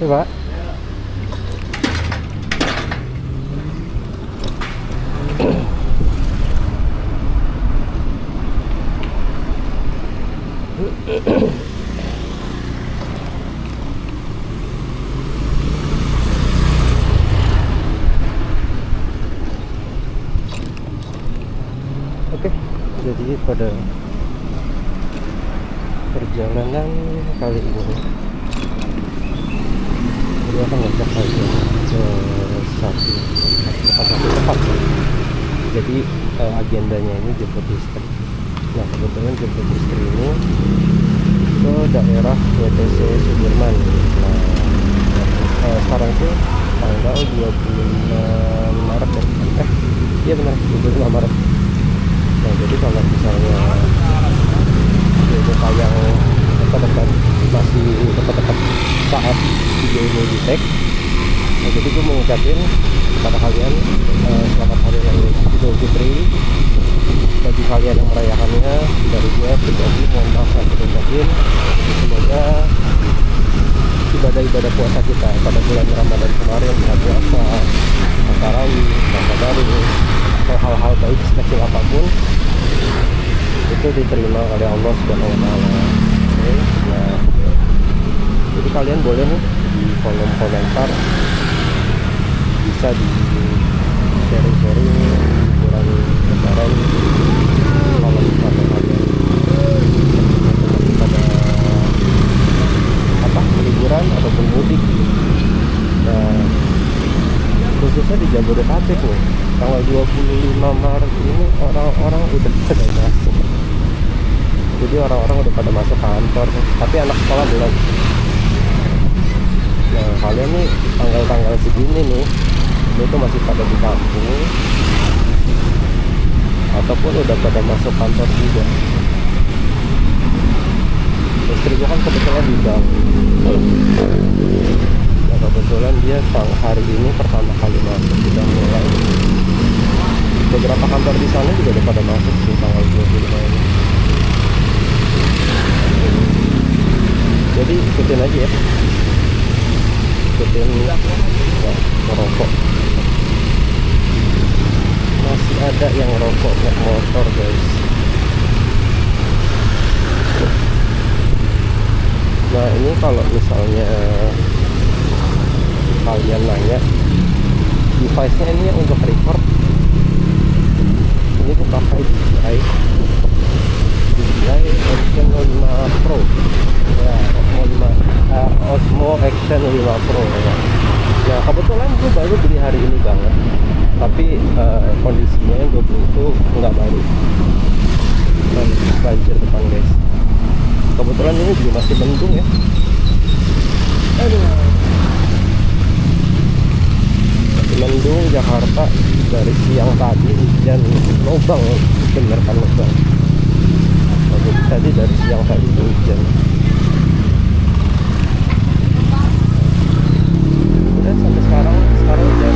Pak. Oke, jadi pada perjalanan kali ini dia akan ngajak aja ke satu tempat. Jadi agendanya ini jemput istri. Nah kebetulan jemput istri ini ke daerah WTC Sudirman. Nah sekarang itu tanggal 25 Maret ya? Iya benar, 25 Maret. Nah jadi kalau misalnya video tayang dekat-dekat, masih dekat-dekat saat video ini di tag, nah jadi gue mau ngucapin kepada kalian selamat hari raya Idul Fitri. Bagi kalian yang merayakannya, dari gue pribadi mohon maaf lahir dan batin. Semoga ibadah-ibadah puasa kita pada bulan Ramadan kemarin, puasa, tarawih, tadarus, atau hal-hal baik sekecil apapun itu diterima oleh Allah Subhanahu wa taala. Nah, jadi kalian boleh nih di kolom komentar bisa di sharing-sharing kurang lebaran kalau misalnya kalian pada liburan ataupun mudik. Nah khususnya di Jabodetabek nih, tanggal 25 Maret ini orang-orang udah pada masuk. Jadi orang-orang udah pada masuk kantor, tapi anak sekolah belum. Nah kalian nih tanggal-tanggal segini nih, itu masih pada di kampung ataupun udah pada masuk kantor juga. Istri gue kan kebetulan di bank. Nah kebetulan dia hari ini pertama kali masuk, sudah mulai. Beberapa kantor di sana juga udah pada masuk sih tanggal 25 ini. Jadi ikutin aja ya, ikutin ya, merokok. Masih ada yang rokok naik motor guys. Nah ini kalau misalnya kalian nanya device-nya ini yang untuk record, ini gue pakai DJI Action 5 Pro ya, Osmo Action 5 Pro ya. Nah kebetulan gue baru beli hari ini banget, tapi kondisinya yang gue beli itu nggak baru, dan banjir depan guys. Kebetulan ini juga masih mendung ya. Aduh, masih mendung Jakarta dari siang tadi, hujan lobang, bener kan lobang. Jadi tadi dari siang tadi hujan. Udah sampai sekarang udah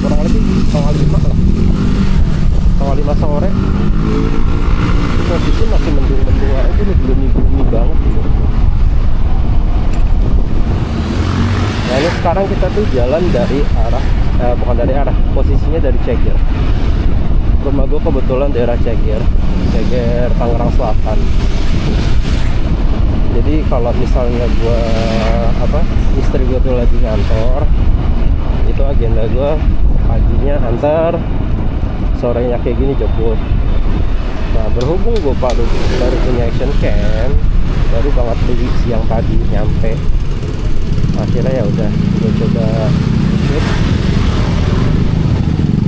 kurang lebih setengah 5 lah, setengah 5 sore. Posisi masih mendung-mendung aja, gloomy banget gitu. Nah ini sekarang kita tuh jalan dari arah bukan dari arah, posisinya dari Ceger. Rumah gue kebetulan daerah Ceger Tangerang Selatan. Jadi kalau misalnya gue istri gue tuh lagi ngantor, itu agenda gue paginya antar, sorenya kayak gini jemput. Nah berhubung gue baru punya action cam, baru banget beli siang tadi nyampe, akhirnya ya udah gue coba shoot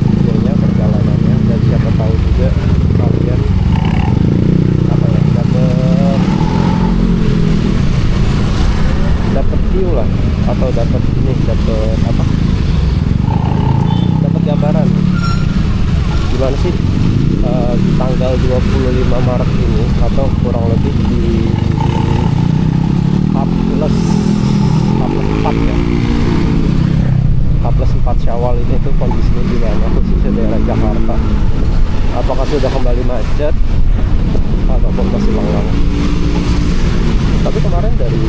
videonya perjalanannya, dan siapa tahu juga kalian dapat view lah, atau dapat gambaran gimana sih di tanggal 25 Maret ini, atau kurang lebih di H+4 ya, H+4 Syawal ini tuh kondisinya gimana, khususnya daerah Jakarta. Apakah sudah kembali macet ataupun masih lengang? Tapi kemarin dari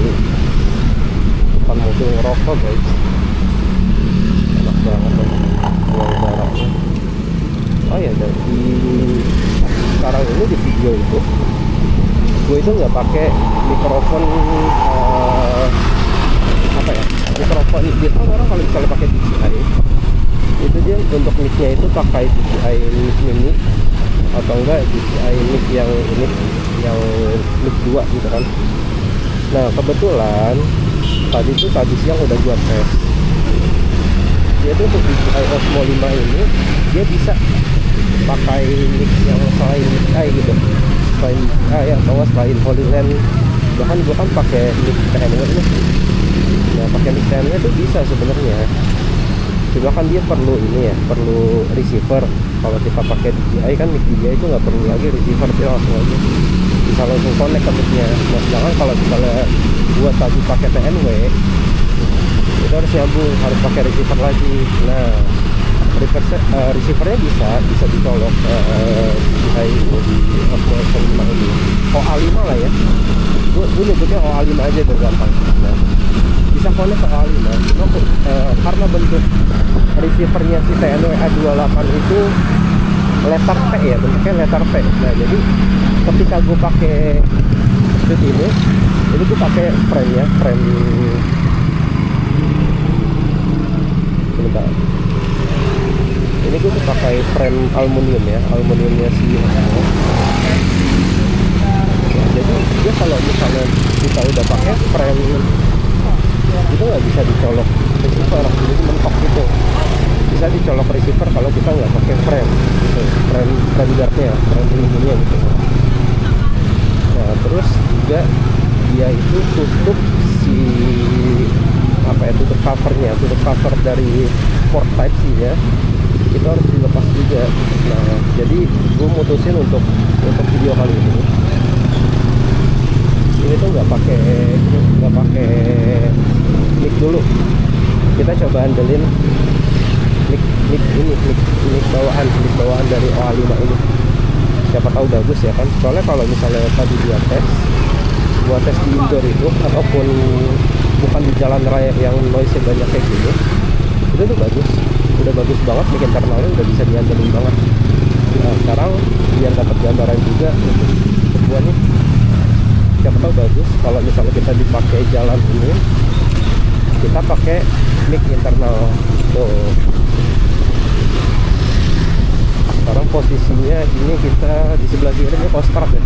depan mobil ngerokok guys, enak banget loh buang udaranya. Oh ya, dan di sekarang ini di video itu gue itu nggak pakai mikrofon apa ya, mikrofon biasa orang kalau misalnya pakai DJI itu dia untuk mic-nya itu pakai DJI mini atau enggak DJI mic yang ini, yang mic 2 gitu kan. Nah kebetulan tadi siang udah gua tes, dia tuh untuk DJI Osmo 5 ini dia bisa pakai mic yang selain DJI gitu, selain ya bahwa selain Holyland, bahkan gua kan pakai mic TNW ini. Nah pakai mic TNW itu bisa sebenarnya, cuma kan dia perlu ini ya, perlu receiver. Kalau kita pakai DJI kan mic DJI itu nggak perlu lagi receiver, dia langsung aja bisa langsung connect ke mic-nya. Nah sedangkan kalau misalnya buat tadi pakai TNW itu harus nyambung, harus pakai receiver lagi. Nah receivernya bisa dicolok DJI di Osmo S5 ini, OA5 lah ya, gue nyebutnya OA5 aja biar gampang. Nah bisa connect ke OA5, cuma karena bentuk receivernya si TNW A28 itu letter P ya, bentuknya letter P. Nah jadi ketika gue pakai shoot ini gue pakai frame-nya, frame sebentar, ini gue tuh pakai frame aluminium ya, aluminiumnya si Osmo. Jadi dia kalau misalnya kita udah pakai frame itu nggak bisa dicolok receiver, jadi mentok gitu. Bisa dicolok receiver kalau kita nggak pakai frame gitu, frame guardnya, frame pelindungnya gitu. Nah terus juga dia itu tutup si apa ya, tutup cover dari port type C nya itu harus dilepas juga. Nah jadi gue mutusin untuk video kali ini tuh nggak pakai mic dulu, kita coba andelin mic bawaan dari OA5 ini, siapa tahu bagus ya kan. Soalnya kalau misalnya tadi gua tes di indoor itu ataupun bukan di jalan raya yang noise banyak kayak gini, itu tuh udah bagus banget, mic internalnya udah bisa diandelin banget. Nah sekarang biar dapat gambaran juga untuk gua nih, siapa tahu bagus kalau misalnya kita dipakai jalan ini, kita pakai mic internal tuh. Sekarang posisinya ini kita di sebelah kiri ini Kostrad ya,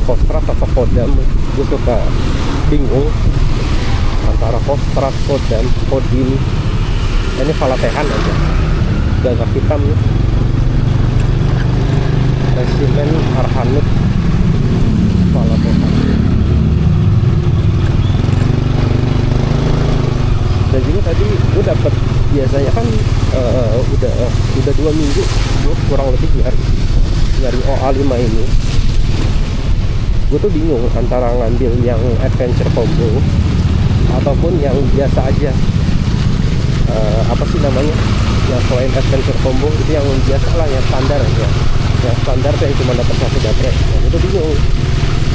Kostrad atau Kodam. Gue suka bingung antara Kostrad, Kodam, Kodim. Ini Valatehan aja, gagak hitam nih, Resimen Arhanut Valatehan. Dan juga tadi gue dapet, biasanya kan udah 2 minggu gue kurang lebih nyari OA5 ini. Gue tuh bingung antara ngambil yang adventure combo ataupun yang biasa aja, apa sih namanya, yang selain adventure combo itu yang biasa lah, yang standar aja, yang standar yang cuma dapat 1 baterai. Nah, itu bingung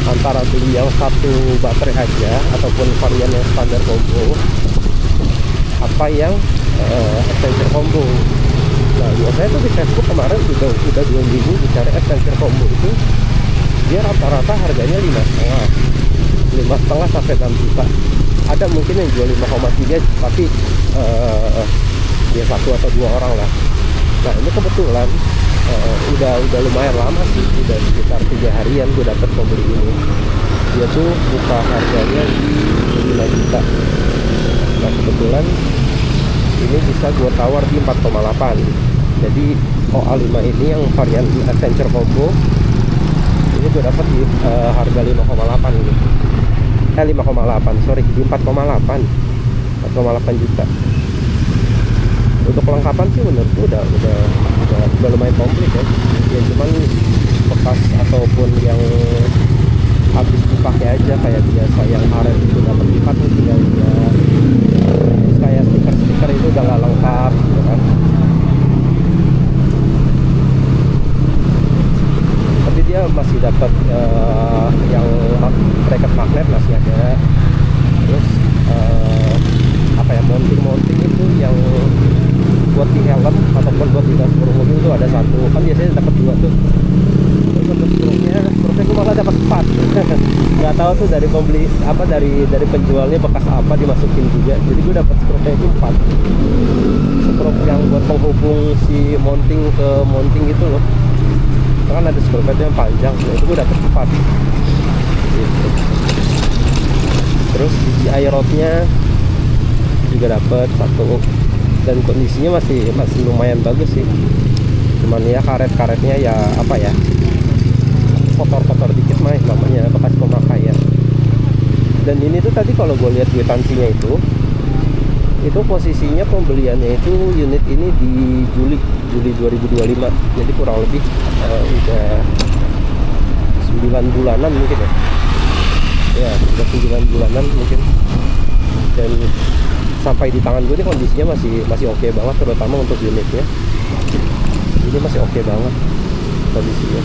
antara beli yang 1 baterai aja ataupun varian yang standar combo, apa yang adventure combo. Nah biasanya tuh di Facebook kemarin udah 2 minggu dicari adventure combo itu, dia rata-rata harganya 5,5 sampai 6 juta. Ada mungkin yang jual 5,3 tapi dia 1 atau 2 orang lah. Nah ini kebetulan udah lumayan lama sih, udah sekitar 3 harian gue dapet pembeli ini. Dia tuh buka harganya di 5 juta. Nah kebetulan ini bisa gue tawar di 4,8. Jadi OA5 ini yang varian adventure combo ini gue dapat di harga 5,8 gitu. 5,8 sorry, di 4,8 juta. Untuk kelengkapan sih menurutku udah lumayan komplit ya. Ya cuman bekas ataupun yang habis dipakai aja kayak biasa, yang karet itu dapat lipat tinggal dia, kayak stiker itu udah nggak lengkap gitu kan. Tapi dia masih dapat yang bracket magnet masih ada, tahu tuh dari pembeli apa, dari penjualnya bekas apa dimasukin juga. Jadi gue dapat skrup itu 4 skrup yang buat penghubung si mounting ke mounting gitu loh. Kan ada skrup itu yang panjang, nah itu gue dapat 4 gitu. Terus DJI rodnya juga dapat 1, dan kondisinya masih lumayan bagus sih. Cuman ya karet-karetnya ya apa ya, kotor-kotor dikit mah namanya, bekas pemakaian. Dan ini tuh tadi kalau gue lihat kwitansinya itu posisinya pembeliannya itu unit ini di Juli 2025. Jadi kurang lebih udah 9 bulanan mungkin ya udah 9 bulanan mungkin. Dan sampai di tangan gue ini kondisinya masih oke banget, terutama untuk unitnya ini masih oke banget kondisinya.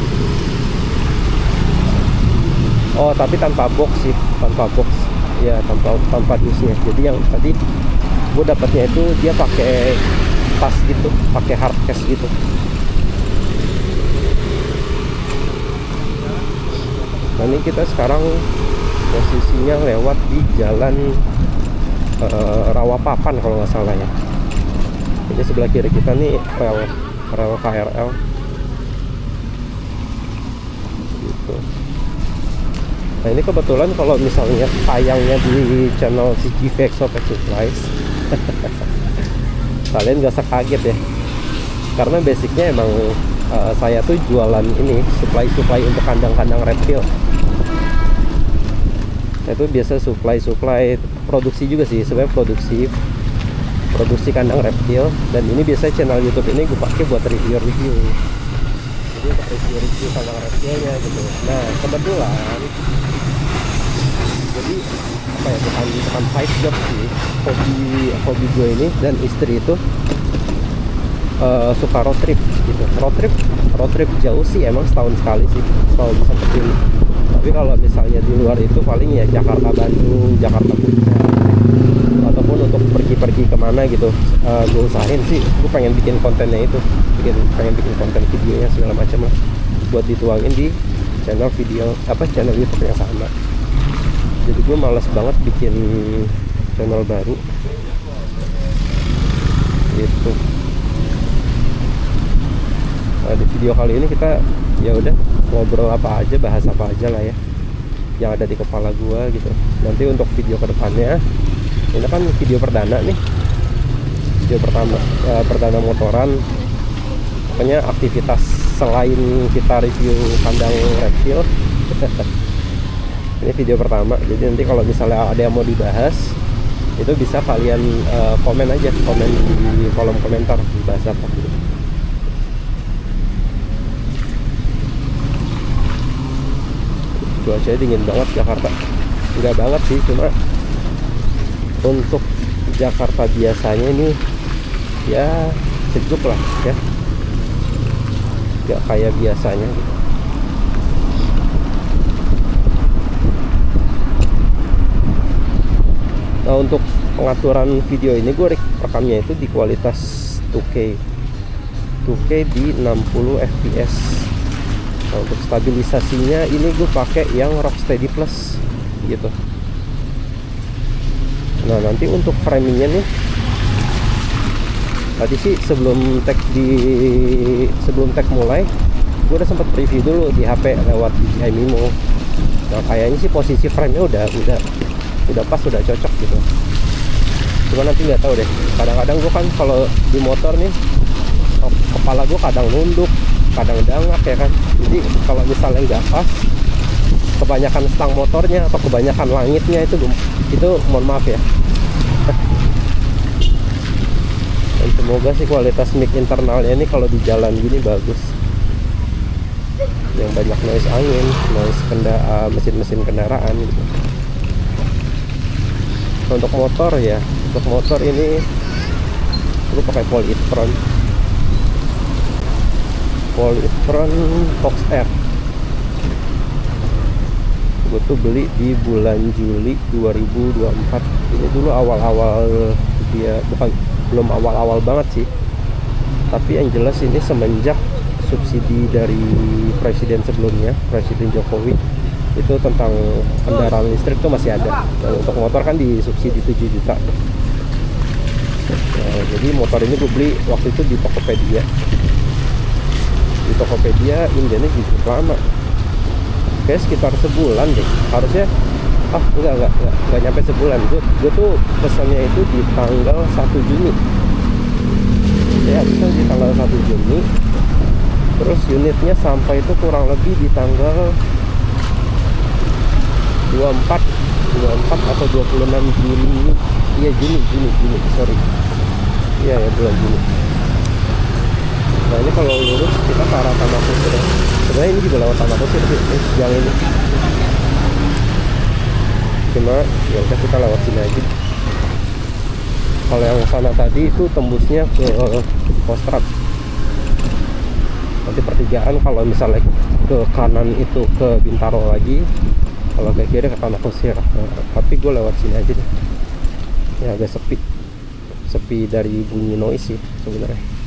Oh tapi tanpa box sih, tanpa box ya, tanpa dusnya. Jadi yang tadi gue dapatnya itu dia pakai tas gitu, pakai hard case gitu. Nah ini kita sekarang posisinya lewat di jalan Rawapapan kalau nggak salah ya. Jadi sebelah kiri kita nih rel KRL gitu. Nah ini kebetulan kalau misalnya tayangnya di channel CGV Exotic Supplies kalian gak usah kaget ya, karena basicnya emang saya tuh jualan ini supply untuk kandang-kandang reptil. Itu biasa supply produksi juga sih sebenarnya, produksi kandang reptil. Dan ini biasanya channel YouTube ini gue pakai buat review, jadi untuk review kandang reptilnya gitu. Nah kebetulan jadi apa ya, bukan side job sih, hobi gue ini dan istri itu suka road trip gitu. Road trip jauh sih emang setahun sekali sih kalau bisa kesini. Tapi kalau misalnya di luar itu paling ya Jakarta Bandung, Jakarta Puncak, ataupun untuk pergi kemana gitu. Gue usahain sih, gue pengen bikin kontennya itu, pengen bikin konten videonya segala macam lah, buat dituangin di channel YouTube yang sama. Jadi gue males banget bikin channel baru gitu. Nah, di video kali ini kita ya udah ngobrol apa aja, bahas apa aja lah ya yang ada di kepala gua gitu. Nanti untuk video kedepannya, ini kan video perdana nih, video perdana motoran. Pokoknya aktivitas selain kita review kandang reptil ini video pertama. Jadi nanti kalau misalnya ada yang mau dibahas, itu bisa kalian komen di kolom komentar dibahas apa gitu. Cuacanya dingin banget Jakarta. Enggak banget sih, cuma untuk Jakarta biasanya ini ya sejuk lah ya, nggak kayak biasanya gitu. Nah untuk pengaturan video ini gue rekamnya itu di kualitas 2K di 60 fps. Nah, untuk stabilisasinya ini gue pakai yang Rocksteady Plus gitu. Nah nanti untuk framingnya nih, tadi sih sebelum tag mulai gue udah sempat preview dulu di HP lewat DJI Mimo. Nah kayaknya sih posisi frame-nya udah pas, udah cocok gitu. Cuma nanti nggak tahu deh, kadang-kadang gue kan kalau di motor nih kepala gue kadang nunduk, kadang dangak ya kan. Jadi kalau misalnya nggak pas, kebanyakan stang motornya atau kebanyakan langitnya itu mohon maaf ya. Dan semoga sih kualitas mic internalnya ini kalau di jalan gini bagus, yang banyak noise angin, noise mesin-mesin kendaraan gitu. Untuk motor ya, untuk motor ini gue pakai Polytron Fox R. Gue tuh beli di bulan Juli 2024. Ini dulu awal-awal dia, belum awal-awal banget sih, tapi yang jelas ini semenjak subsidi dari presiden sebelumnya, Presiden Jokowi, itu tentang kendaraan listrik tuh masih ada. Dan untuk motor kan disubsidi 7 juta. Nah, jadi motor ini gue beli waktu itu di Tokopedia. Di Tokopedia Indianya cukup lama, kayak sekitar sebulan deh harusnya. Enggak nyampe sebulan. Gue tuh pesannya itu di tanggal 1 Juni ya, pesan di tanggal 1 Juni, terus unitnya sampai itu kurang lebih di tanggal 24 atau 26 Juni. Iya, Juni, sorry. Iya ya, bulan Juni. Nah ini kalau lurus kita ke arah Tanah Kusir ya. Sebenarnya ini juga lewat Tanah Kusir sih, jalan ini. Cuma ya udah kita lewat sini aja. Kalau yang sana tadi itu tembusnya ke Kostrad. Nanti pertigaan kalau misalnya ke kanan itu ke Bintaro lagi, kalau ke kiri ke Tanah Kusir. Nah, tapi gue lewat sini aja deh. Ya agak sepi dari bunyi noise sih sebenarnya.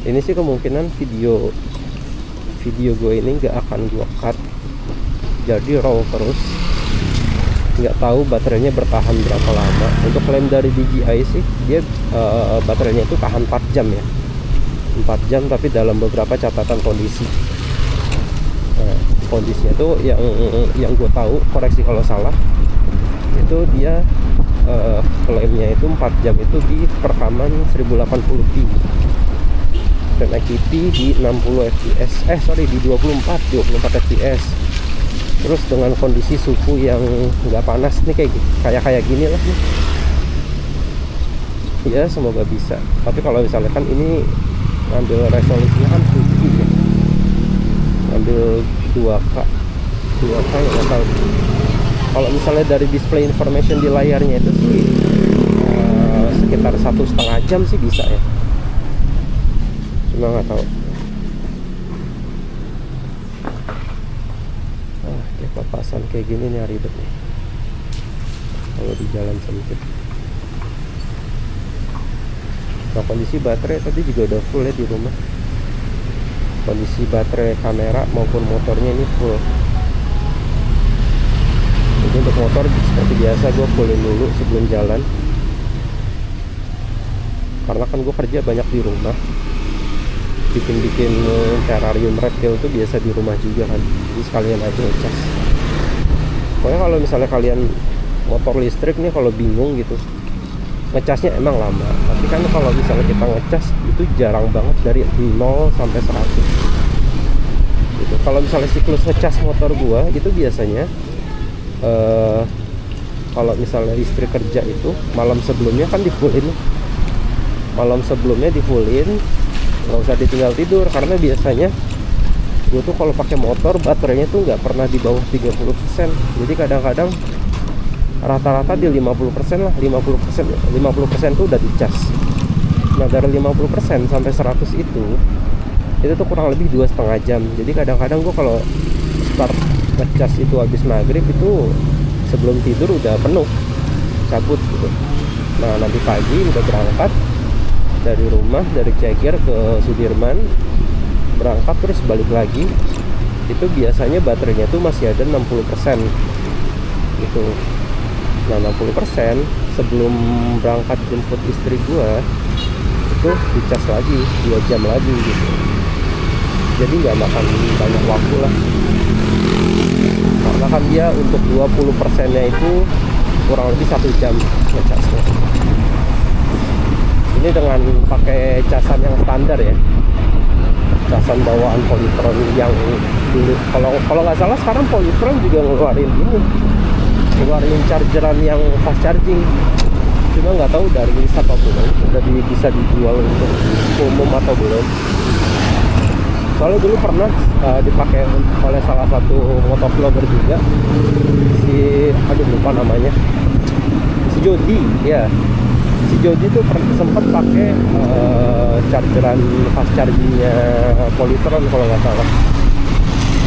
Ini sih kemungkinan video gue ini nggak akan gue cut, jadi raw terus. Nggak tahu baterainya bertahan berapa lama. Untuk klaim dari DJI sih dia baterainya itu tahan 4 jam ya, 4 jam, tapi dalam beberapa catatan kondisi. Nah, kondisinya tuh yang gue tahu, koreksi kalau salah, itu dia klaimnya itu 4 jam itu di perekaman 1080p dan activity di 60 fps, di 24 fps. Terus dengan kondisi suhu yang nggak panas nih, kayak gini lah nih. Ya semoga bisa. Tapi kalau misalnya kan ini ngambil resolusinya kan 7 ya, ngambil 2K ya nggak tahu. Kalau misalnya dari display information di layarnya itu sih sekitar 1,5 jam sih bisa ya, cuma nggak tahu. Kayak papasan kayak gini nih ribet nih kalau di jalan sempit. Nah, kondisi baterai tadi juga udah full ya di rumah. Kondisi baterai kamera maupun motornya ini full. Jadi untuk motor seperti biasa gue fullin dulu sebelum jalan, karena kan gue kerja banyak di rumah, bikin terrarium reptil itu biasa di rumah juga kan, jadi sekalian aja ngecas. Pokoknya kalau misalnya kalian motor listrik nih, kalau bingung gitu ngecasnya emang lama, tapi kan kalau misalnya kita ngecas itu jarang banget dari 0 sampai 100 gitu. Kalau misalnya siklus ngecas motor gua itu biasanya kalau misalnya istri kerja itu malam sebelumnya kan difullin, nggak usah ditinggal tidur, karena biasanya gue tuh kalau pakai motor baterainya tuh nggak pernah di bawah 30%. Jadi kadang-kadang rata-rata di 50% lah, 50% tuh udah dicas. Nah dari 50% sampai 100 itu tuh kurang lebih 2,5 jam. Jadi kadang-kadang gue kalau start ngecas itu habis maghrib itu sebelum tidur udah penuh, cabut gitu. Nah nanti pagi udah berangkat dari rumah, dari Ceger ke Sudirman, berangkat terus balik lagi, itu biasanya baterainya tuh masih ada 60% gitu. Nah 60% sebelum berangkat jemput istri gua itu dicas lagi 2 jam lagi gitu. Jadi nggak makan banyak waktu lah, karena kan dia untuk 20% nya itu kurang lebih 1 jam ngecasnya. Ini dengan pakai casan yang standar ya, casan bawaan Polytron yang dulu. Kalau nggak salah sekarang Polytron juga ngeluarin chargeran yang fast charging, cuma nggak tahu udah rilis atau belum, udah bisa dijual untuk umum atau belum. Soalnya dulu pernah dipakai oleh salah satu motovlogger juga, lupa namanya, si Jody ya. Si Jody tuh sempat pakai chargeran fast chargingnya Polytron kalau nggak salah,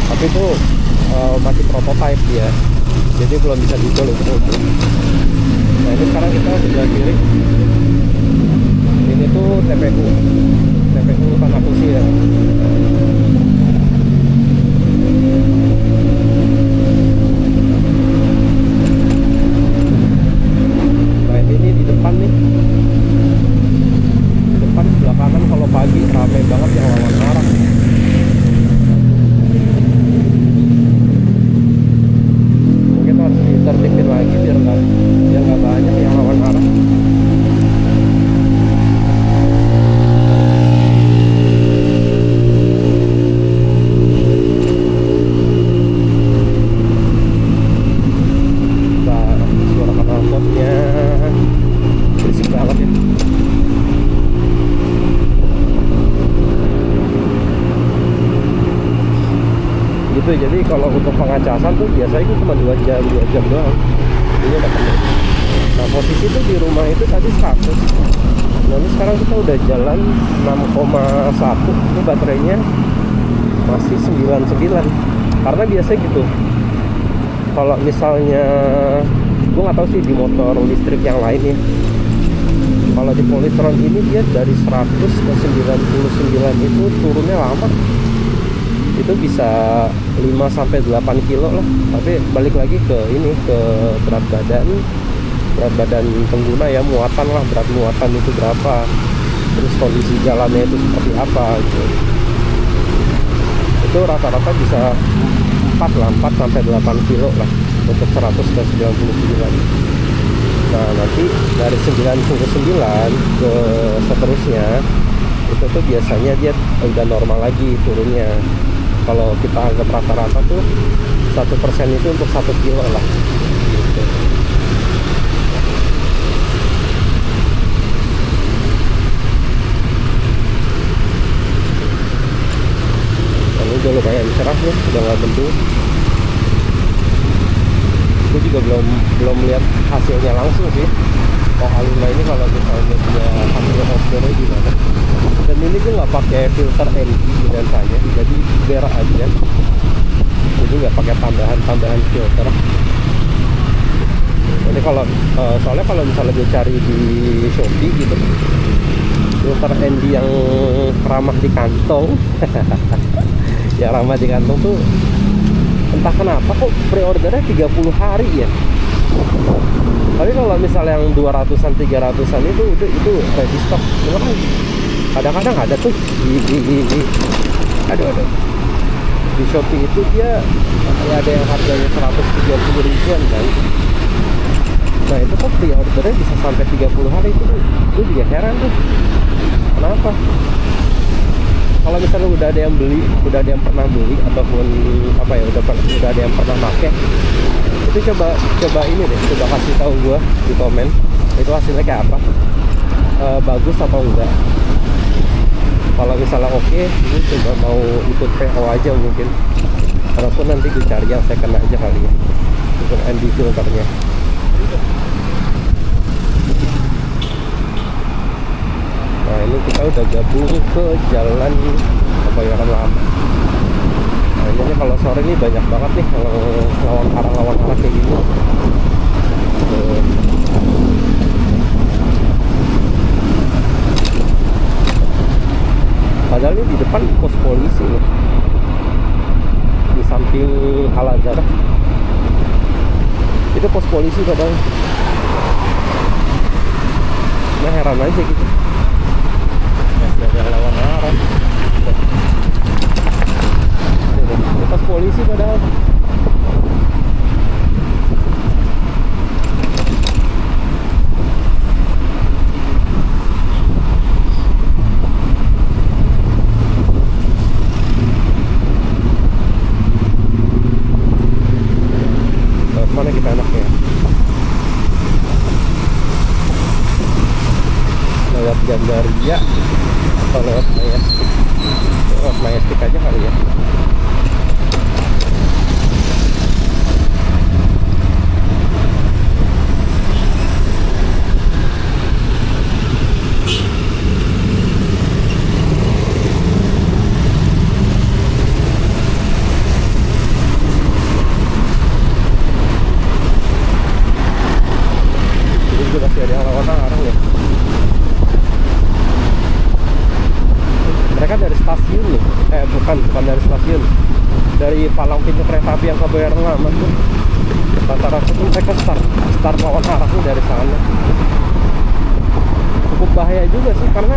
tapi itu masih prototype ya, jadi belum bisa dijual untuk umum. Nah Nah ini sekarang kita sebelah kiri, ini tuh TPU Tanah Kusir. Nah ini di depan nih, di depan sebelah kanan kalau pagi rame banget yang lawan arah. Mungkin harus ditertibin lagi biar nggak banyak yang lawan arah. Suara knalpotnya berisik banget ya. Gitu, jadi kalau untuk pengacasan tuh biasanya itu cuma 2 jam doang. Ini udah penuh. Nah posisi tuh di rumah itu tadi 100. Lalu sekarang kita udah jalan 6,1. Itu baterainya masih 99. Karena biasanya gitu, kalau misalnya gue nggak tahu sih di motor listrik yang lain ya, kalau di Polytron ini dia dari 100 ke 99 itu turunnya lama. Itu bisa 5-8 kilo lah. Tapi balik lagi ke ini, ke berat badan pengguna ya, muatan lah, berat muatan itu berapa, terus kondisi jalannya itu seperti apa gitu. Itu rata-rata bisa 4-8 kilo lah untuk 100 ke 99. Nah nanti dari 99 ke seterusnya itu tuh biasanya dia udah normal lagi turunnya. Kalau kita anggap rata-rata tuh 1% itu untuk 1 kilo lah gitu. Ini udah lumayan cerah nih, udah nggak mendung. Gue juga belum lihat hasilnya langsung sih. A5 ini kalau misalnya dia hasil offshore gimana. Dan ini gue nggak pakai filter ND dan saya, jadi berak aja. Jadi nggak pakai tambahan filter. Jadi kalau soalnya kalau misalnya gue cari di Shopee gitu, filter ND yang ramah di kantong, ya ramah di kantong tuh entah kenapa kok pre-ordernya 30 hari ya. Tapi kalau misalnya yang 200-an 300-an itu ready stock. Cuma kan kadang-kadang ada tuh aduh di Shopee itu dia ada yang harganya 130 ribuan kan. Nah itu kok pre-ordernya bisa sampai 30 hari itu gue juga heran tuh. Kenapa? Kalau misalnya udah ada yang beli, udah ada yang pernah beli ataupun apa ya, udah ada yang pernah pakai, itu coba ini deh, coba kasih tahu gua di komen itu hasilnya kayak apa, bagus atau enggak. Kalau misalnya oke, ini coba mau ikut PO aja mungkin, ataupun nanti gue cari yang second aja kali ya untuk ND filternya. Nah ini kita udah gabung ke jalan Kebayoran Lama. Nah ini kalau sore ini banyak banget nih kalau lawan arah kayak gini. Padahal ini di depan pos polisi nih, di samping Al-Azhar itu pos polisi padahal. Nah heran aja gitu, ada lawan arah. Ini pos polisi padahal. Mana kita enaknya? Lewat Gandaria atau lewat Majestic? Lewat Majestic aja kali ya. dari palang pintu kereta api yang ke Kebayoran Lama tuh rata-rata tuh mereka start lawan arahnya dari sana. Cukup bahaya juga sih, karena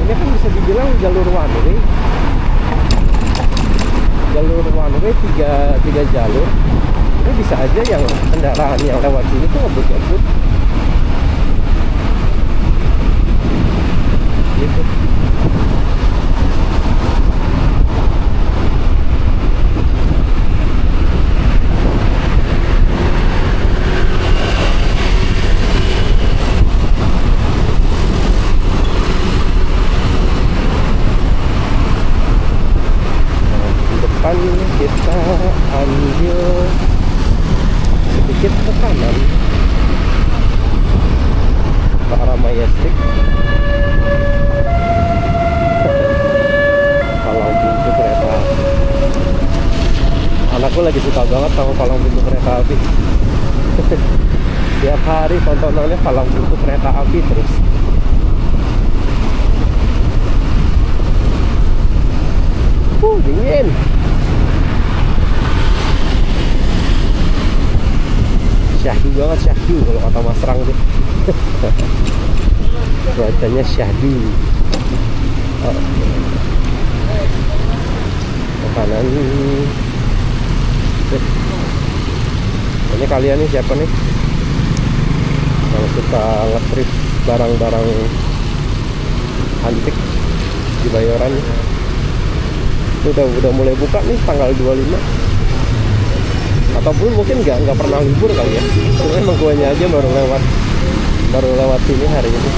ini kan bisa dibilang jalur one way. Jalur one way tiga jalur. Ini bisa aja yang kendaraan yang lewat sini tuh ngebut-ngebut gitu. Depan kita ambil sedikit ke kanan ke arah Majestic. Palang pintu kereta api. Anakku lagi suka banget sama palang pintu kereta api. Tiap hari tontonannya palang pintu kereta api terus. Dingin. Syahdu banget, syahdu kalau kata Mas Rang tuh. Cuacanya syahdu. Oh. Ke kanan. Ini kalian nih siapa nih yang suka nge-trip barang-barang antik di Bayoran? Itu udah mulai buka nih tanggal 25. Ataupun mungkin nggak pernah libur kali ya. Cuma emang guanya aja baru lewat sini hari ini.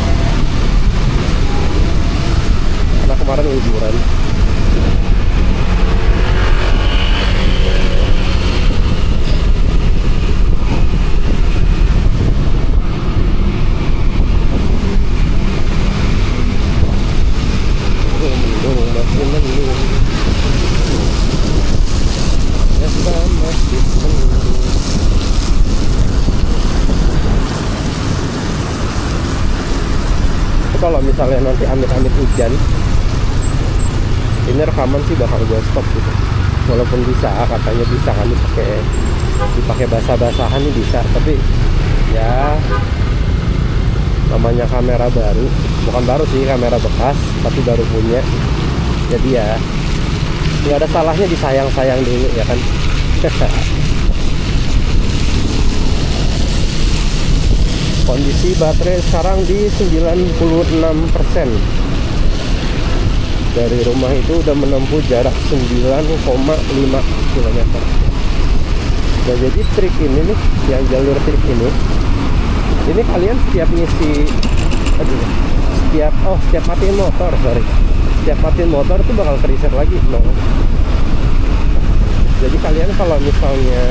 Karena kemarin liburan. Kalau misalnya nanti amit-amit hujan, ini rekaman sih bakal gue stop gitu. Walaupun bisa, katanya bisa kan dipakai basah-basahan nih bisa, tapi ya namanya kamera baru, bukan baru sih, kamera bekas tapi baru punya. Jadi ya nggak ada salahnya disayang-sayang dulu ya kan. Kondisi baterai sekarang di 96%. Dari rumah itu udah menempuh jarak 9,5 km. Nah, jadi trik ini nih, yang jalur trik ini kalian setiap ngisi, setiap matiin motor, setiap matiin motor itu bakal ke-reset lagi. Jadi kalian kalau misalnya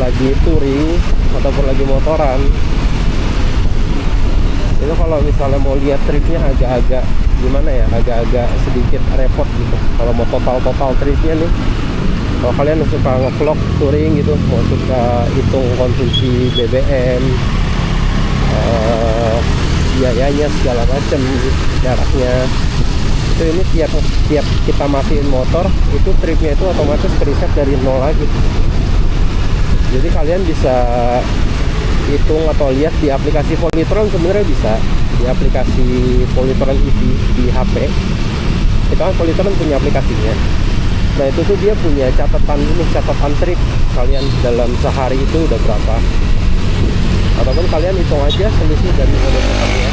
lagi touring ataupun lagi motoran, itu kalau misalnya mau lihat tripnya agak-agak gimana ya, agak-agak sedikit repot gitu kalau mau total tripnya nih. Kalau kalian suka nge-vlog touring gitu, mau suka hitung konsumsi BBM, biayanya segala macam, jaraknya, itu ini tiap kita matiin motor, itu tripnya itu otomatis preset dari nol lagi. Jadi kalian bisa hitung atau lihat di aplikasi Polytron, sebenarnya bisa di aplikasi Polytron EV di HP. Itu kan Polytron punya aplikasinya. Nah itu tuh dia punya catatan trip kalian dalam sehari itu udah berapa. Ataupun kalian hitung aja selisih dari kilometernya.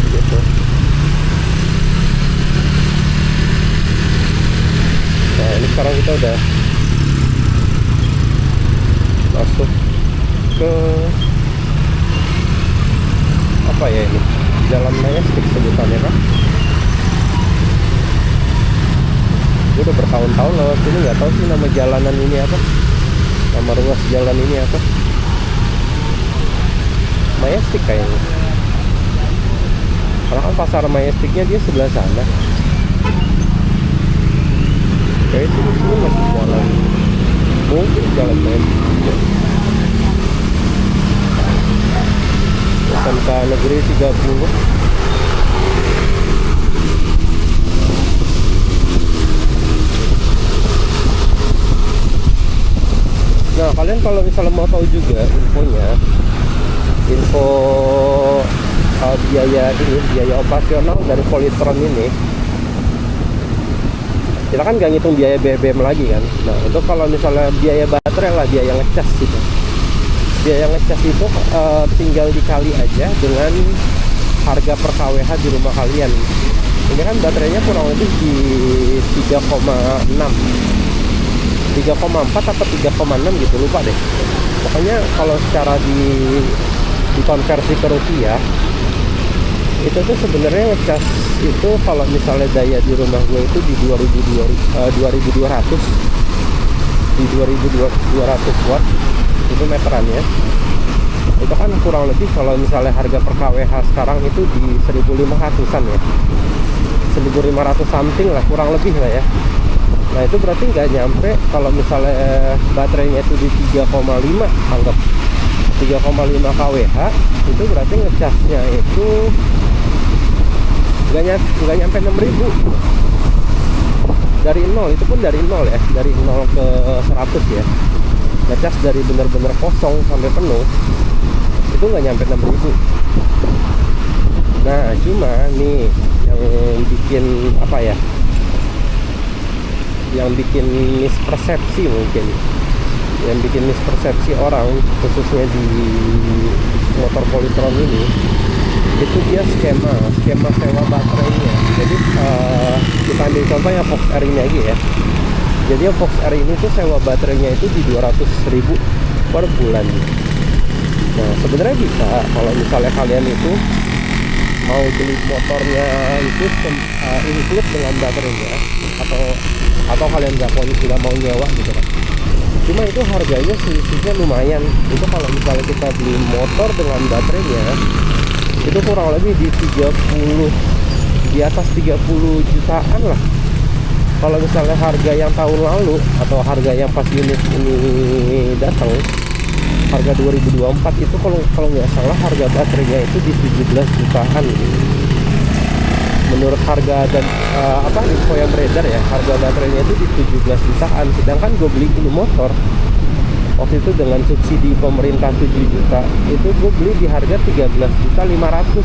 Gitu. Nah ini sekarang kita udah masuk ke apa ya ini, Jalan Majestic sebutannya kan. Gue udah bertahun-tahun lewat sini, nggak tahu sih nama jalanan ini apa, nama ruas jalan ini apa. Majestic kayaknya, karena kan pasar Majesticnya dia sebelah sana. Kayak itu sini masih jalan, mungkin jalan Majestic. SMK Negeri 30. kalian kalau misalnya mau tahu juga info biaya operasional dari Polytron ini, kita kan nggak ngitung biaya BBM lagi kan. Nah itu kalau misalnya biaya baterai lah, biaya ngecas gitu. Biaya ngecas itu tinggal dikali aja dengan harga per kWh di rumah kalian. Ini kan baterainya kurang lebih di 3,4 atau 3,6 gitu, lupa deh. Pokoknya kalau secara dikonversi ke rupiah, itu tuh sebenarnya ngecas itu kalau misalnya daya di rumah gue itu di 2200 watt itu meterannya. Itu kan kurang lebih kalau misalnya harga per kWh sekarang itu di 1500-an ya, 1500 something lah, kurang lebih lah ya. Nah itu berarti nggak nyampe kalau misalnya baterainya itu di 3,5, anggap 3,5 kWh, itu berarti ngecasnya itu nggak nyampe 6.000 dari nol. Itu pun dari nol ya, dari 0 ke 100 ya. Ngecas dari bener-bener kosong sampai penuh itu nggak nyampe 6.000. Nah cuma nih yang bikin apa ya, yang bikin mispersepsi mungkin, yang bikin mispersepsi orang khususnya di motor Polytron ini, itu dia skema sewa baterainya. Jadi kita ambil contohnya Fox R ini aja ya. Jadi yang Fox R ini tuh sewa baterainya itu di 200.000 per bulan. Nah sebenarnya bisa kalau misalnya kalian itu mau beli motornya itu include dengan baterainya, atau kalian nggak mau nyewa gitu kan. Cuma itu harganya selisihnya lumayan. Itu kalau misalnya kita beli motor dengan baterainya itu kurang lebih di 30, di atas 30 jutaan lah. Kalau misalnya harga yang tahun lalu atau harga yang pas unit ini datang, harga 2024 itu kalau nggak salah harga baterainya itu di 17 jutaan. Menurut harga dan info yang beredar ya, harga baterainya itu di 17 jutaan. Sedangkan gue beli ini motor waktu itu dengan subsidi pemerintah 7 juta, itu gue beli di harga 13.500.000.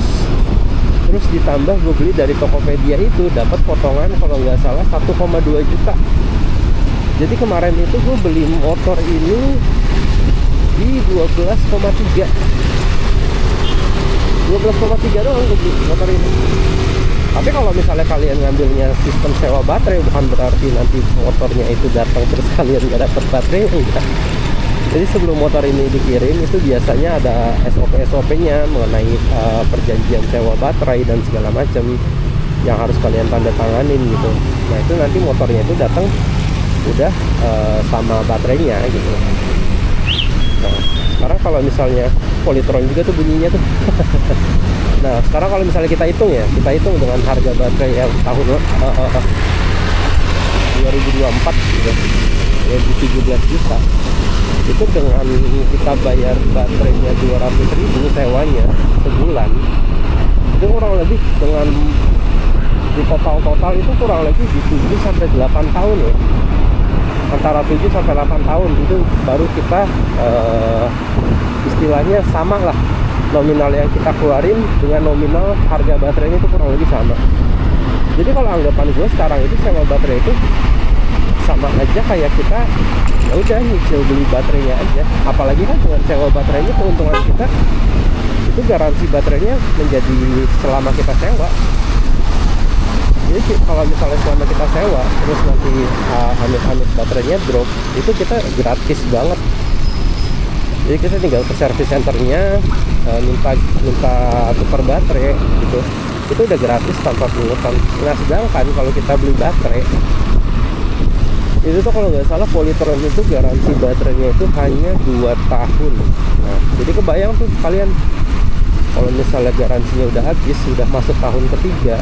Terus ditambah gue beli dari Tokopedia itu dapat potongan kalau nggak salah 1,2 juta. Jadi kemarin itu gue beli motor ini di 12,3 doang gue beli motor ini. Tapi kalau misalnya kalian ngambilnya sistem sewa baterai, bukan berarti nanti motornya itu datang terus kalian nggak dapat baterai, enggak. Jadi sebelum motor ini dikirim itu biasanya ada SOP-nya mengenai perjanjian sewa baterai dan segala macam yang harus kalian tanda tanganin gitu. Nah itu nanti motornya itu datang udah sama baterainya gitu. Nah sekarang kalau misalnya Polytron juga tuh bunyinya tuh nah sekarang kalau misalnya kita hitung dengan harga baterai yang tahun 2024 gitu ya, di 17 juta, itu dengan kita bayar baterainya 200.000 sewanya sebulan, itu kurang lebih dengan di total itu kurang lebih di 7 sampai 8 tahun ya, antara 7 sampai 8 tahun itu baru kita istilahnya sama lah, nominal yang kita keluarin dengan nominal harga baterainya itu kurang lebih sama. Jadi kalau anggapan gue sekarang itu sewa baterai itu sama aja kayak kita ya udah nyicil beli baterainya aja. Apalagi kan dengan sewa baterainya keuntungan kita itu garansi baterainya menjadi selama kita sewa. Jadi kalau misalnya selama kita sewa terus nanti amit-amit baterainya drop, itu kita gratis banget. Jadi kita tinggal ke service centernya minta tukar baterai gitu, itu udah gratis tanpa pungutan. Nah sedangkan kalau kita beli baterai itu tuh kalau nggak salah Polytron itu garansi baterainya itu hanya 2 tahun. Nah jadi kebayang tuh kalian kalau misalnya garansinya udah habis, udah masuk tahun ketiga,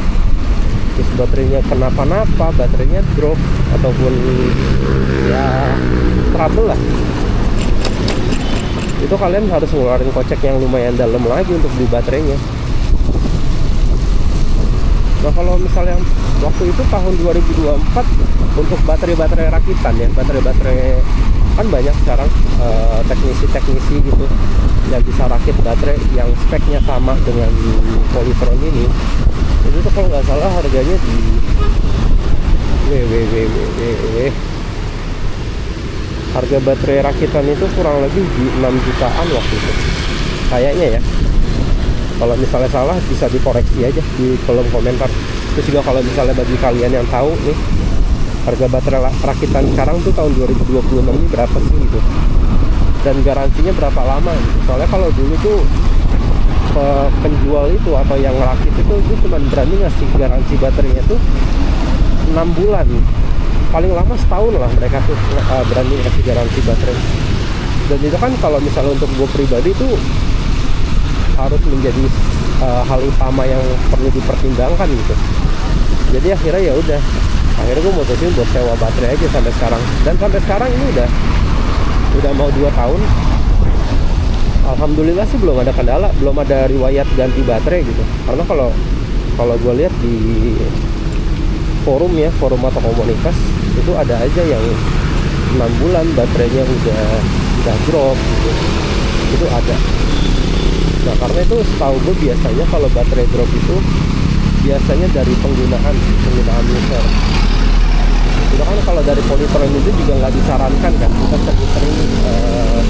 terus baterainya kenapa-napa, baterainya drop ataupun ya trouble lah, itu kalian harus ngeluarin kocek yang lumayan dalam lagi untuk beli baterainya. Nah kalau misalnya waktu itu tahun 2024 untuk baterai-baterai rakitan ya, baterai-baterai kan banyak sekarang teknisi-teknisi gitu yang bisa rakit baterai yang speknya sama dengan Polytron ini. Itu tuh kalau nggak salah harganya di harga baterai rakitan itu kurang lebih di 6 jutaan waktu itu kayaknya ya. Kalau misalnya salah bisa dikoreksi aja di kolom komentar. Terus juga kalau misalnya bagi kalian yang tahu nih harga baterai rakitan sekarang tuh tahun 2026 ini berapa sih gitu, dan garansinya berapa lama gitu. Soalnya kalau dulu tuh penjual itu atau yang ngerakit itu cuma berani ngasih garansi baterainya tuh 6 bulan, paling lama setahun lah mereka tuh berani ngasih garansi baterai. Dan itu kan kalau misalnya untuk gue pribadi tuh harus menjadi hal utama yang perlu dipertimbangkan gitu. Jadi akhirnya ya udah, akhirnya gue mutusin buat sewa baterai aja sampai sekarang. Dan sampai sekarang ini udah mau 2 tahun. Alhamdulillah sih belum ada kendala, belum ada riwayat ganti baterai gitu. Karena kalau gue lihat di forum ya, forum atau komunitas itu ada aja yang 6 bulan baterainya udah drop gitu. Itu ada. Nah karena itu setahu gue biasanya kalau baterai drop itu biasanya dari penggunaan user. Itu kan kalau dari Polytron itu juga nggak disarankan kan, kita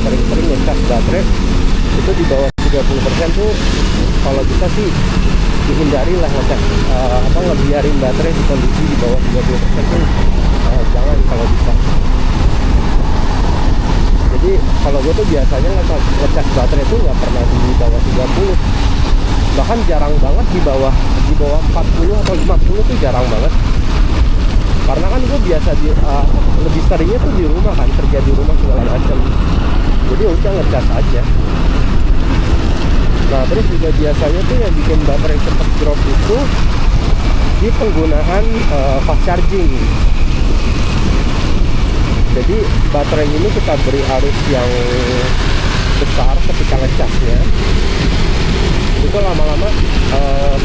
sering-sering ngecas baterai itu di bawah 30% tuh kalau bisa sih dihindari lah ngecas ngebiarin baterai di kondisi di bawah 30% tuh jangan kalau bisa. Jadi kalau gue tuh biasanya ngecas baterai itu nggak pernah di bawah 30, bahkan jarang banget di bawah 40 atau 50 tuh jarang banget. Karena kan gue biasa lebih seringnya tuh di rumah kan, kerja di rumah segala macam. Jadi udah ngecas aja. Nah terus juga biasanya tuh yang bikin baterai cepat drop itu di penggunaan fast charging. Jadi baterai ini kita beri arus yang besar ketika ngecasnya, itu lama-lama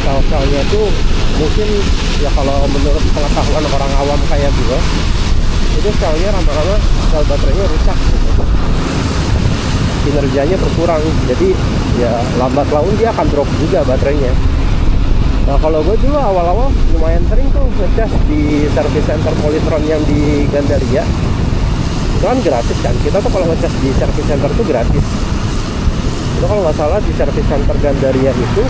sel-selnya tuh mungkin ya kalau menurut pengetahuan orang awam kayak gue, itu selnya lama-lama sel baterainya rusak gitu. Kinerjanya berkurang, jadi ya lambat laun dia akan drop juga baterainya. Nah kalau gue dulu awal-awal lumayan sering tuh ngecas di service center Polytron yang di Gandaria. Itu kan gratis kan, kita tuh kalau ngecas di service center tuh gratis. Itu kalau nggak salah di service center Gandaria itu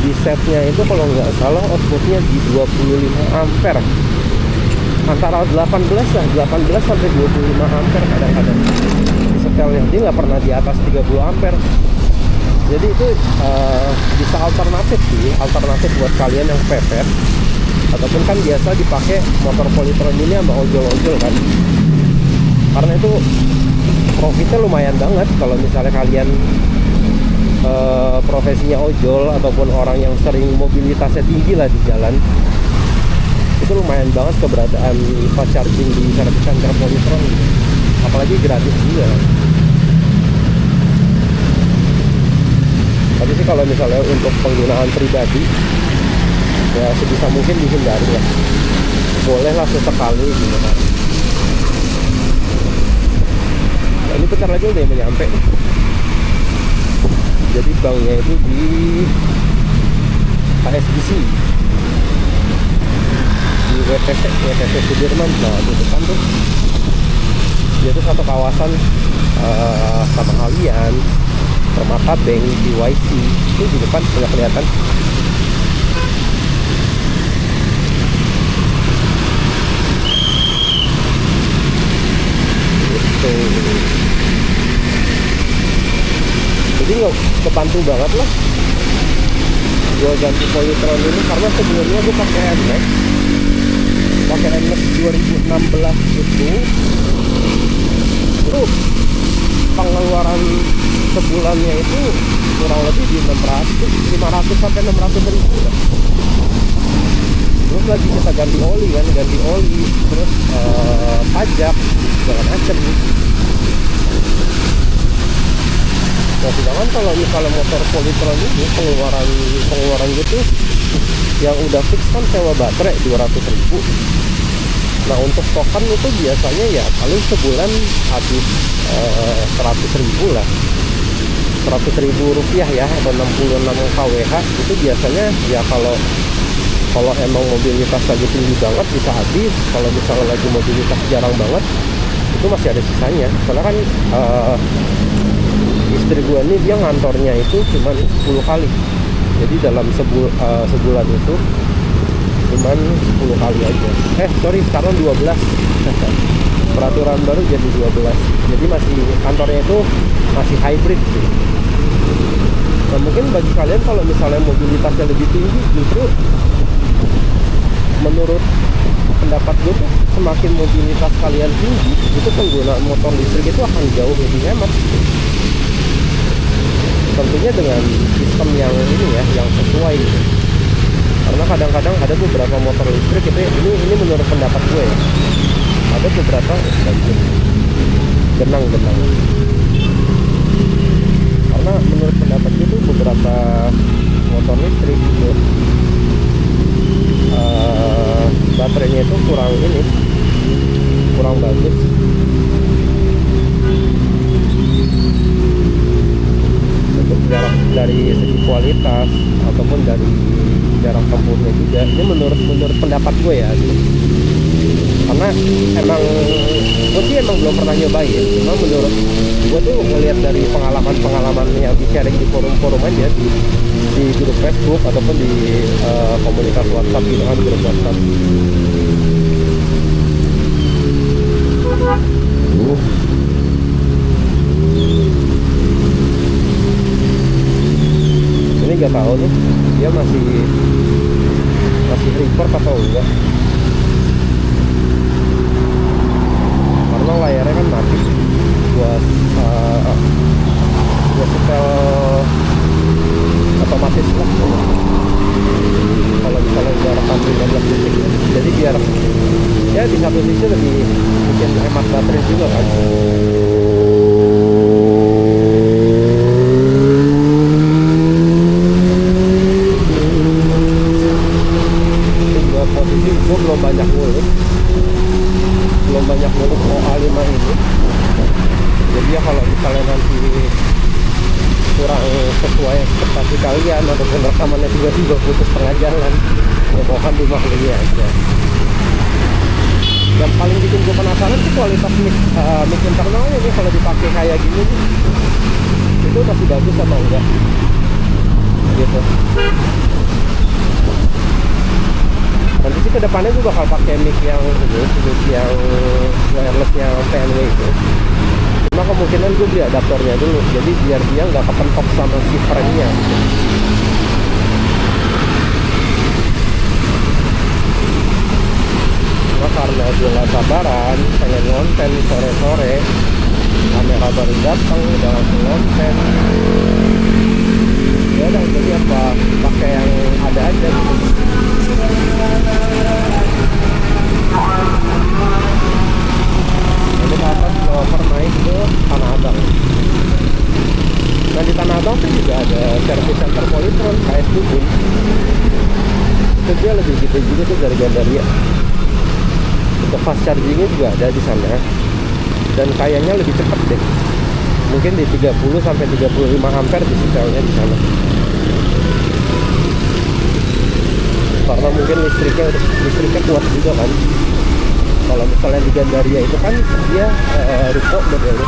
di setnya itu kalau nggak salah outputnya di 25 ampere, antara 18 sampai 25 ampere kadang-kadang di setelnya. Dia nggak pernah di atas 30 ampere. Jadi itu bisa alternatif buat kalian yang pepet, ataupun kan biasa dipakai motor Polytron ini sama ojol-ojol kan. Karena itu profitnya lumayan banget kalau misalnya kalian profesinya ojol ataupun orang yang sering mobilitasnya tinggi lah di jalan. Itu lumayan banget keberadaan fast charging di service center Polytron, apalagi gratis juga. Tapi sih kalau misalnya untuk penggunaan pribadi ya sebisa mungkin dihindari lah. Boleh lah sesekali gitu kan. Nah, ini bentar lagi udah nyampe. Jadi banknya itu di HSBC, di WTC Sudirman. Nah di depan tuh dia tuh satu kawasan sama Allianz, Permata Bank, BYC. Itu di depan sudah kelihatan. Jadi nggak kebantu banget lah gue ganti Polytron ini, karena sebelumnya gue pakai NMAX 2016 itu pengeluaran sebulannya itu kurang lebih di 500 sampai 600 ribu lah. Terus lagi kita ganti oli, terus pajak segala macam. Nah sedangkan kalau misalnya motor Polytron ini pengeluaran gitu Yang udah fix kan sewa baterai 200.000. Nah untuk token itu biasanya ya paling sebulan habis 100.000 lah, 100.000 rupiah ya, atau 66 kWh. Itu biasanya ya kalau emang mobilitas lagi tinggi banget bisa habis. Kalau misalnya lagi mobilitas jarang banget itu masih ada sisanya. Soalnya kan istri gue nih dia ngantornya itu cuma 10 kali. Jadi dalam sebulan itu cuman 10 kali aja. Sorry, sekarang 12. Peraturan baru jadi 12. Jadi masih kantornya itu masih hybrid sih. Nah mungkin bagi kalian kalau misalnya mobilitasnya lebih tinggi, justru menurut pendapat gue tuh semakin mobilitas kalian tinggi, itu penggunaan motor listrik itu akan jauh lebih hemat. Tentunya dengan sistem yang ini ya, yang sesuai gitu. Karena kadang-kadang ada beberapa motor listrik itu, ini menurut pendapat gue ya, ada beberapa genang. Karena menurut pendapat gue tuh beberapa motor listrik gitu, baterainya itu kurang bagus. Untuk jarak dari segi kualitas ataupun dari jarak tempuhnya juga. Ini menurut pendapat gue ya gitu. Karena emang gue sih emang belum pernah nyobain, cuma menurut gue tuh ngeliat dari pengalaman yang di-sharing di forum-forum aja, di grup Facebook ataupun di komunitas WhatsApp gitu kan, grup WhatsApp. Ini gak tahu nih dia masih report atau enggak, karena layarnya kan mati. Buat setel otomatis lah kalau misalnya udah rekam 15 detik ya. Jadi biar ya di satu sisi lebih bikin hemat baterai juga kan. Posisi gue belum banyak ngulik OA5 ini. Jadi ya kalau misalnya nanti kurang sesuai ekspektasi kalian ataupun rekamannya tiba-tiba putus tengah jalan, ya mohon dimaklumi aja. Yang paling bikin gue penasaran sih kualitas mic internalnya nih, kalau dipakai kayak gini nih, itu masih bagus atau enggak gitu. Nanti sih kedepannya gue bakal pakai mic yang wireless yang PNW itu. Cuma kemungkinan gue beli adaptornya dulu, jadi biar dia nggak kepentok sama si frame-nya. Nah karena gue nggak sabaran pengen ngonten sore-sore, kamera baru datang udah langsung ngonten. Ya udah, jadi apa pakai yang ada aja gitu. Ini ke atas over naik ke Tanah Abang. Nah di Tanah Abang tuh juga ada service center Polytron KS Tubun. Itu dia lebih gede juga tuh dari Gandaria. Untuk fast chargingnya juga ada di sana. Dan kayaknya lebih cepat deh. Mungkin di 30 sampai 35 ampere di selnya di sana. Karena mungkin listriknya kuat juga kan. Kalau misalnya di Gandaria itu kan dia ruko modelnya.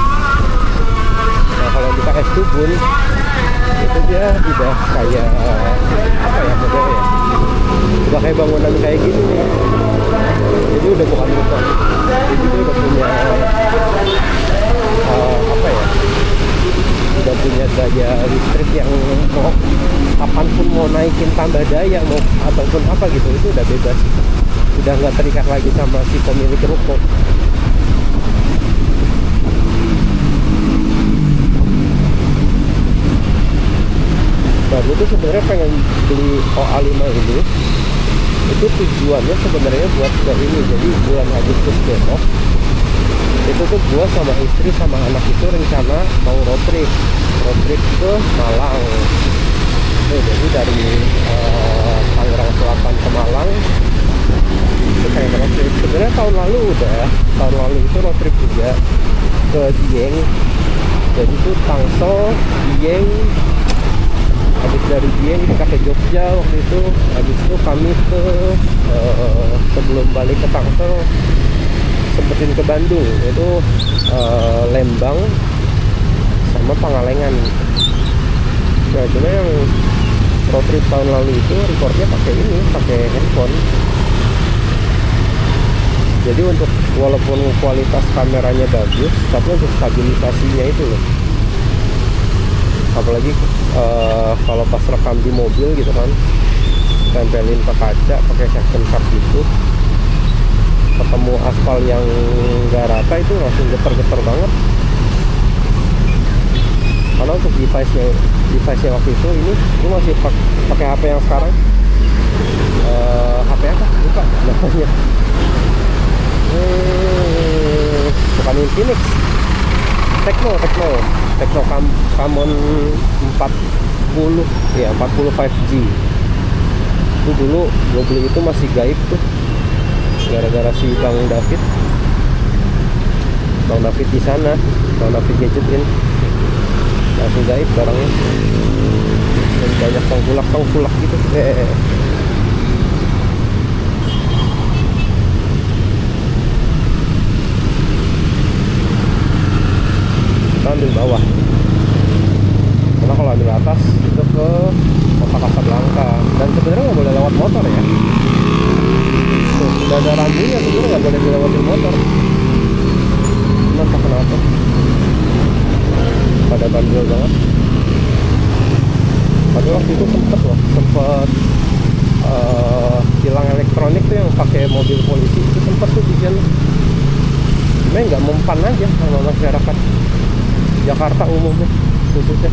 Nah kalau di KS Tubun itu dia udah kayak apa ya modelnya, udah kayak bangunan kayak gini nih. Jadi udah bukan ruko, jadi dia udah punya apa ya, udah punya daya listrik yang mau kapanpun mau naikin tambah daya mau ataupun apa gitu, itu udah bebas, udah nggak terikat lagi sama si pemilik ruko. Nah gue tuh sebenarnya pengen beli OA5 ini, itu tujuannya sebenarnya buat ke ini. Jadi bulan Agustus besok itu tuh gue sama istri sama anak itu rencana mau road trip ke Malang. Jadi dari Tangerang Selatan ke Malang itu kayak road trip. Sebenarnya tahun lalu itu road trip juga ke Dieng. Jadi itu Tangsel, Dieng, habis dari Dieng kita ke Jogja waktu itu. Habis itu kami ke sebelum balik ke Tangsel sempetin ke Bandung, itu Lembang sama Pangalengan. Nah cuma yang road trip tahun lalu itu recordnya pakai handphone. Jadi untuk walaupun kualitas kameranya bagus, tapi untuk stabilisasinya itu loh, apalagi kalau pas rekam di mobil gitu kan, tempelin ke kaca pakai second card gitu, ketemu aspal yang nggak rata itu langsung geter-geter banget. Karena untuk device-nya waktu itu ini masih pakai HP yang sekarang, HP apa? Lupa namanya. Bukan Infinix, Tecno Camon 40 ya, 40 5G. Itu dulu gue beli itu masih gaib tuh, gara-gara si Bang David di sana, Bang David Gadgetin, langsung gaib barangnya. Dan banyak tengkulak gitu. Kita ambil bawah, karena kalau ambil atas itu ke Kota Kasablanka, dan sebenarnya nggak boleh lewat motor ya. Tuh, udah ada rambunya, sebenarnya nggak boleh dilewatin motor. Entah kenapa pada bandel banget. Tapi waktu itu sempet tilang elektronik tuh yang pakai mobil polisi itu sempet tuh di jalan. Cuma nggak mempan aja sama masyarakat Jakarta umumnya khususnya.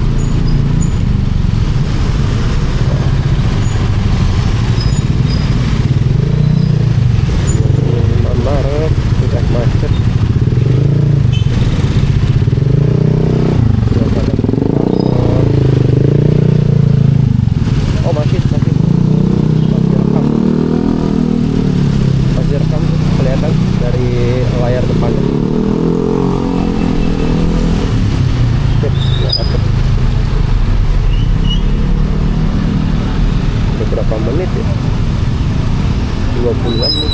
Maret sudah macet. Oh masih rekam tuh, kelihatan dari layar depannya. Berapa menit ya? 20-an nih,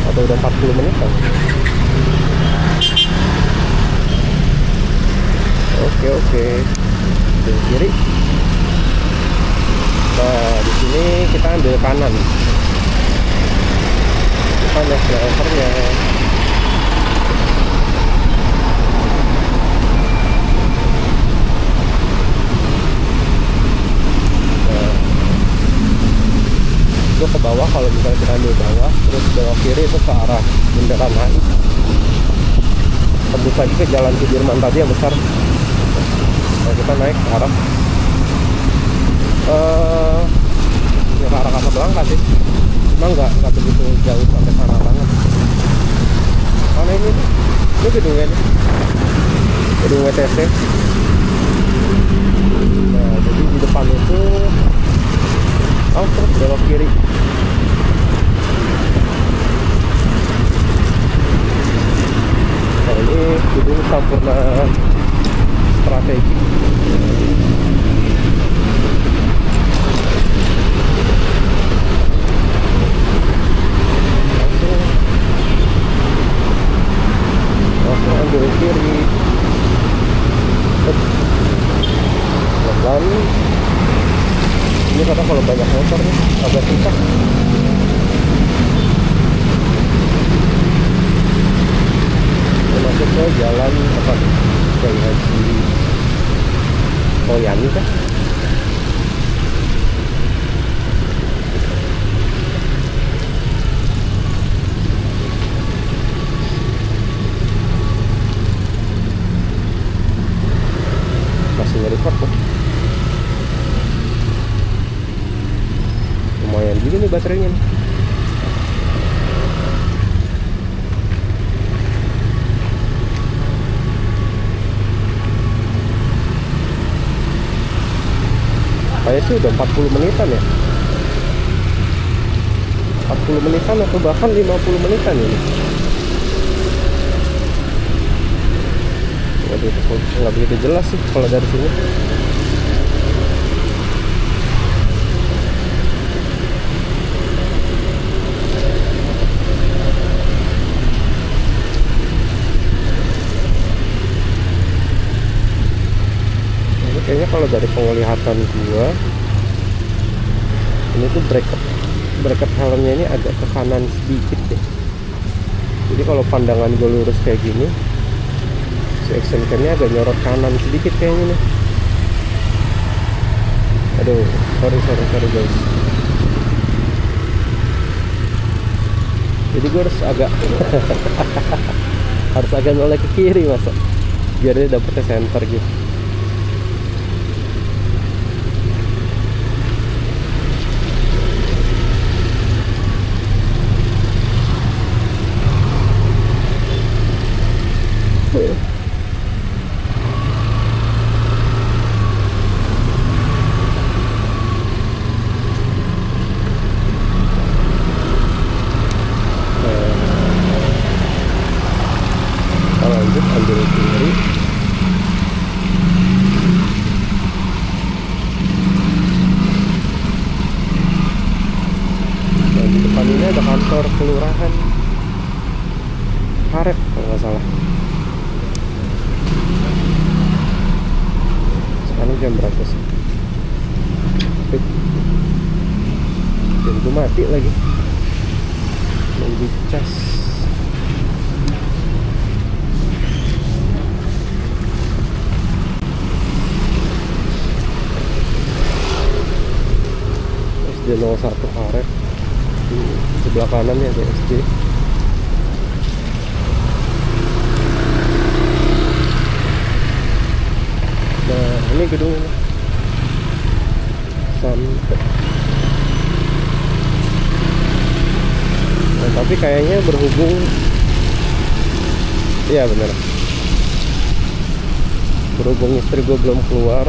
atau udah 40 menit kan? Oke, di kiri. Nah di sini kita ambil kanan. Kita lihat drivernya. Itu ke bawah, kalau misalnya kita ambil bawah terus belok kiri itu ke arah Bundaran HI, tembus lagi ke Jalan Sudirman tadi yang besar. Nah kita naik ke arah ya ke arah Kasablanka sih, cuma nggak begitu jauh sampai sana banget. Karena ini gedungnya nih, gedung WTC. Nah jadi di depan itu terus belok kiri. Nah ini gedung Sampurna Strategi. Langsung ambil kiri. Pelan. Ini kadang kalau banyak motor nih agak susah. Masuk ke jalan apa nih? Kiai Haji Toyani kan? Masih nge-record kok. Lumayan juga nih baterainya nih. Kayak sih udah 40 menitan ya, 40 menitan atau bahkan 50 menitan ini. Nggak begitu jelas sih kalau dari sini. Ini kayaknya kalau dari penglihatan gua, ini tuh bracket helmnya ini agak ke kanan sedikit deh. Jadi kalau pandangan gue lurus kayak gini, si action cam-nya agak nyorot kanan sedikit kayaknya nih. Aduh, sorry guys. Jadi gue harus agak harus agak noleh ke kiri masa, biar dia dapetnya center gitu. Ambil kiri. Dan di depan ini ada kantor kelurahan Karet kalau nggak salah. Sekarang jam berapa sih? Jam gue mati lagi. Nunggu cas. SD 01 Karet, di sebelah kanan ya ada SD. Nah ini gedung ini sampai. Nah, tapi kayaknya berhubung, iya bener, berhubung istri gue belum keluar,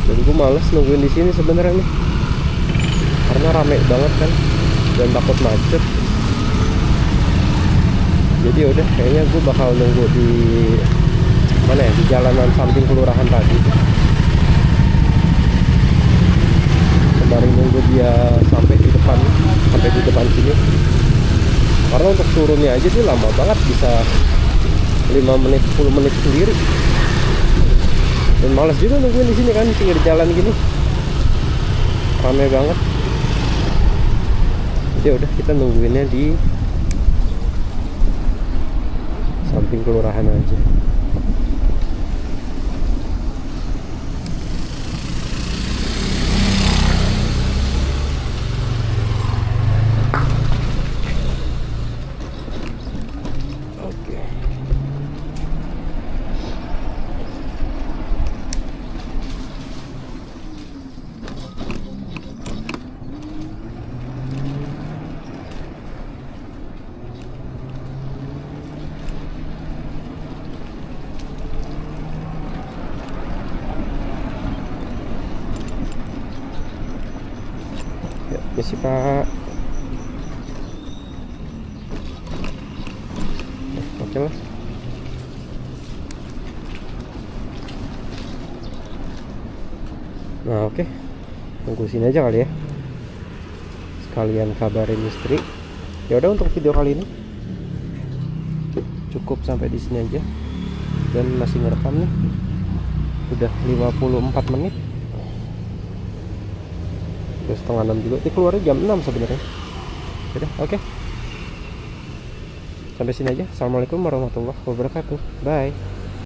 jadi gue males nungguin di sini sebenarnya nih. Karena rame banget kan dan takut macet. Jadi udah kayaknya gue bakal nunggu di mana ya, di jalanan samping kelurahan tadi. Kemarin nunggu dia sampai di depan sini. Karena untuk turunnya aja dia lama banget, bisa 5 menit 10 menit sendiri. Dan males juga nungguin di sini kan, pinggir jalan gini. Rame banget. Ya udah kita nungguinnya di samping kelurahan aja. Oke. Misi Pak. Oke lah. Nah oke, tunggu sini aja kali ya, sekalian kabarin istri. Ya udah, untuk video kali ini cukup sampai di sini aja, dan masih ngerekam nih, udah 54 menit. Udah setengah 6 juga. Ini keluarnya jam 6 sebenarnya. Udah, oke. Sampai sini aja. Assalamualaikum warahmatullahi wabarakatuh. Bye.